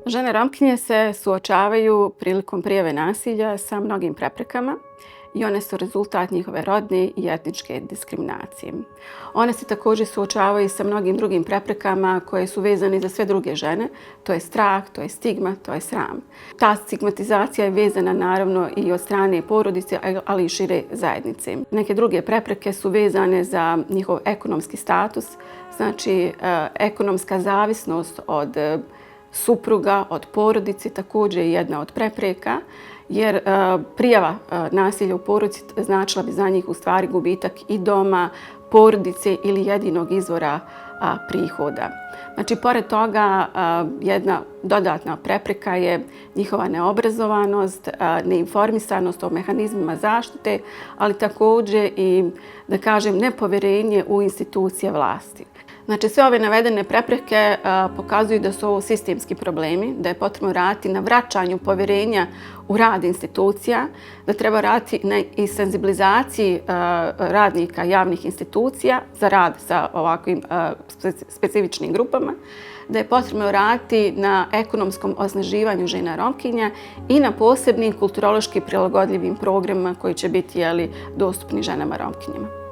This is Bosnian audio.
Žene Romkinje se suočavaju prilikom prijave nasilja sa mnogim preprekama i one su rezultat njihove rodne i etničke diskriminacije. One se također suočavaju sa mnogim drugim preprekama koje su vezane za sve druge žene. To je strah, to je stigma, to je sram. Ta stigmatizacija je vezana naravno i od strane porodice, ali i šire zajednice. Neke druge prepreke su vezane za njihov ekonomski status, znači ekonomska zavisnost od supruga, od porodice također je jedna od prepreka, jer prijava nasilja u porodici značila bi za njih u stvari gubitak i doma, porodice ili jedinog izvora prihoda. Znači, pored toga, jedna dodatna prepreka je njihova neobrazovanost, neinformisanost o mehanizmima zaštite, ali također i, da kažem, nepovjerenje u institucije vlasti. Znači, sve ove navedene prepreke pokazuju da su ovo sistemski problemi, da je potrebno raditi na vraćanju povjerenja u rad institucija, da treba raditi i senzibilizaciji radnika javnih institucija za rad sa ovakvim specifičnim grupama, da je potrebno raditi na ekonomskom osnaživanju žena Romkinja i na posebnim kulturološki prilagodljivim programima koji će biti dostupni ženama Romkinjama.